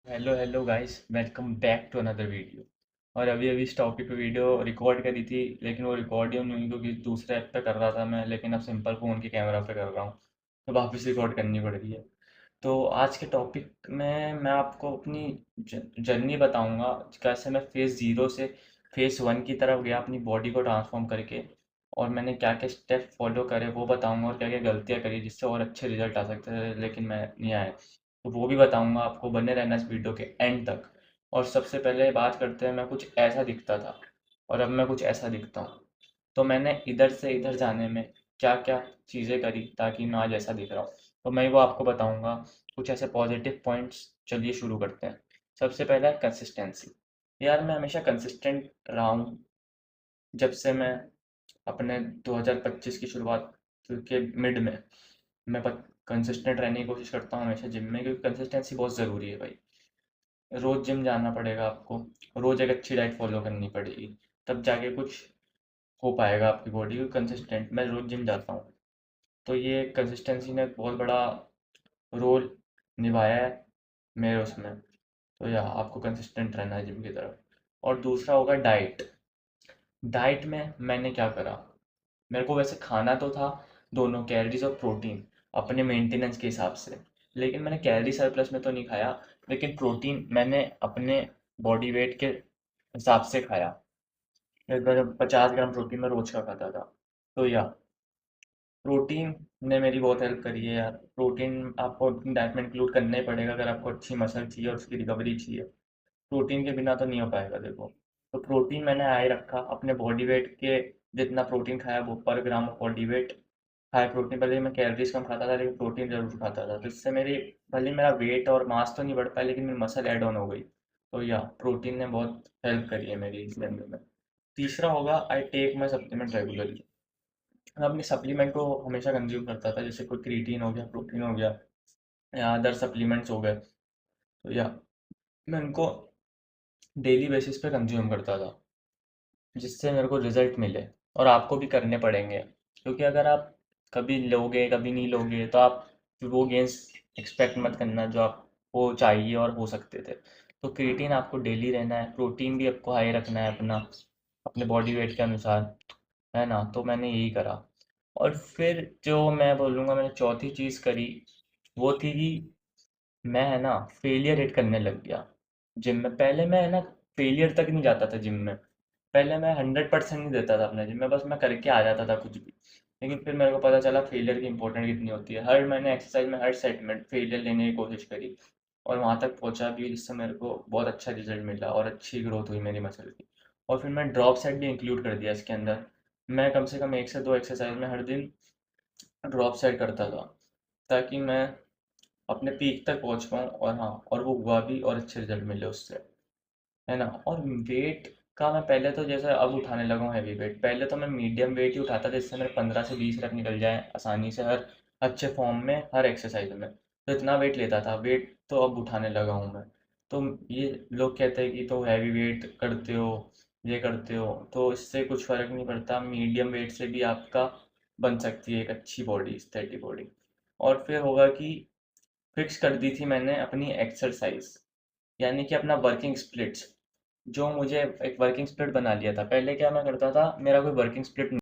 Hello hello guys, welcome back to another video. और अभी अभी इस टॉपिक पे वीडियो रिकॉर्ड करी थी, लेकिन वो रिकॉर्ड ही नहीं हुई क्योंकि दूसरे ऐप पे कर रहा था मैं, लेकिन अब सिंपल फ़ोन की कैमरा पे कर रहा हूँ, तो वापस रिकॉर्ड करनी पड़ रही है। तो आज के टॉपिक में मैं आपको अपनी जर्नी बताऊंगा, कैसे मैं फेज़ ज़ीरो से फेज़ वन की तरफ गया अपनी बॉडी को ट्रांसफॉर्म करके, और मैंने क्या क्या स्टेप फॉलो करे वो बताऊंगा, और क्या क्या गलतियां करी जिससे और अच्छे रिजल्ट आ सकते थे लेकिन मैं नहीं आए, तो वो भी बताऊंगा आपको। बने रहना इस वीडियो के एंड तक। और सबसे पहले बात करते हैं, मैं कुछ ऐसा दिखता था और अब मैं कुछ ऐसा दिखता हूँ। तो मैंने इधर से इधर जाने में क्या क्या चीज़ें करी ताकि मैं आज ऐसा दिख रहा हूँ, तो मैं वो आपको बताऊंगा। कुछ ऐसे पॉजिटिव पॉइंट्स, चलिए शुरू करते हैं। सबसे पहला है कंसिस्टेंसी। यार मैं हमेशा कंसिस्टेंट रहा हूँ। जब से मैं अपने 2025 की शुरुआत के मिड में मैं कंसिस्टेंट रहने की कोशिश करता हूँ हमेशा जिम में, क्योंकि कंसिस्टेंसी बहुत ज़रूरी है भाई। रोज़ जिम जाना पड़ेगा आपको, रोज़ एक अच्छी डाइट फॉलो करनी पड़ेगी, तब जाके कुछ हो पाएगा आपकी बॉडी को कंसिस्टेंट। मैं रोज़ जिम जाता हूँ, तो ये कंसिस्टेंसी ने बहुत बड़ा रोल निभाया है मेरे उसमें। तो या आपको कंसिस्टेंट रहना है जिम की तरफ। और दूसरा होगा डाइट। डाइट में मैंने क्या करा, मेरे को वैसे खाना तो था दोनों कैलोरीज और प्रोटीन अपने मेंटेनेंस के हिसाब से, लेकिन मैंने कैलोरी सरप्लस में तो नहीं खाया, लेकिन प्रोटीन मैंने अपने बॉडी वेट के हिसाब से खाया। लगभग 50 ग्राम प्रोटीन मैं रोज का खाता था। तो या प्रोटीन ने मेरी बहुत हेल्प करी है यार। प्रोटीन आपको अपनी डाइट में इंक्लूड करना ही पड़ेगा अगर आपको अच्छी मसल चाहिए और उसकी रिकवरी चाहिए। प्रोटीन के बिना तो नहीं हो पाएगा देखो। तो प्रोटीन मैंने हाई रखा अपने बॉडी वेट के, जितना प्रोटीन खाया वो पर gram of body weight. High protein, भले ही मैं कैलोरीज कम खाता था लेकिन प्रोटीन जरूर खाता था, तो इससे मेरी, भले ही मेरा वेट और मास तो नहीं बढ़ पाया लेकिन मेरी मसल ऐड ऑन हो गई। तो या प्रोटीन ने बहुत हेल्प करी है मेरी इस जर्नी में। तीसरा होगा I take my supplement regularly. मैं अपने सप्लीमेंट को हमेशा कंज्यूम करता था, जैसे कोई क्रिएटिन हो गया, प्रोटीन हो गया, या अदर सप्लीमेंट्स हो गए। तो या मैं उनको डेली बेसिस पे कंज्यूम करता था, जिससे मेरे को रिजल्ट मिले। और आपको भी करने पड़ेंगे, क्योंकि अगर आप कभी लोगे कभी नहीं लोगे तो आप फिर वो गेंस एक्सपेक्ट मत करना जो आपको चाहिए और हो सकते थे। तो क्रिएटिन आपको डेली रहना है, प्रोटीन भी आपको हाई रखना है अपना, अपने बॉडी वेट के अनुसार, है ना। तो मैंने यही करा। और फिर जो मैं बोलूँगा मैंने चौथी चीज़ करी, वो थी कि मैं, है ना, फेलियर रेट करने लग गया जिम में। पहले मैं, है ना, फेलियर तक नहीं जाता था जिम में। पहले मैं 100% नहीं देता था अपने जिम में, बस मैं करके आ जाता था कुछ भी। लेकिन फिर मेरे को पता चला फेलियर की इंपॉर्टेंट कितनी होती है। हर मैंने एक्सरसाइज में, हर सेट में फेलियर लेने की कोशिश करी, और वहाँ तक पहुँचा भी, जिससे मेरे को बहुत अच्छा रिजल्ट मिला और अच्छी ग्रोथ हुई मेरी मसल की। और फिर मैं ड्रॉप सेट भी इंक्लूड कर दिया इसके अंदर। मैं कम से कम 1 से 2 एक्सरसाइज में हर दिन ड्रॉप सेट करता था, ताकि मैं अपने पीक तक पहुँच पाऊँ। और हाँ, और वो हुआ भी और अच्छे रिजल्ट मिले उससे, है ना। और वेट का मैं पहले तो, जैसे अब उठाने लगा हूँ हैवी वेट, पहले तो मैं मीडियम वेट ही उठाता था जिससे मेरे 15 से 20 रख निकल जाए आसानी से, हर अच्छे फॉर्म में, हर एक्सरसाइज में। तो इतना वेट लेता था, वेट तो अब उठाने लगा हूँ मैं। तो ये लोग कहते हैं कि तो हैवी वेट करते हो, ये करते हो, तो इससे कुछ फ़र्क नहीं पड़ता। मीडियम वेट से भी आपका बन सकती है एक अच्छी बॉडी, स्टेटी बॉडी। और फिर होगा कि फिक्स कर दी थी मैंने अपनी एक्सरसाइज, यानी कि अपना वर्किंग स्प्लिट्स। जो मुझे एक वर्किंग स्प्लिट बना लिया था। पहले क्या मैं करता था, मेरा कोई वर्किंग स्प्लिट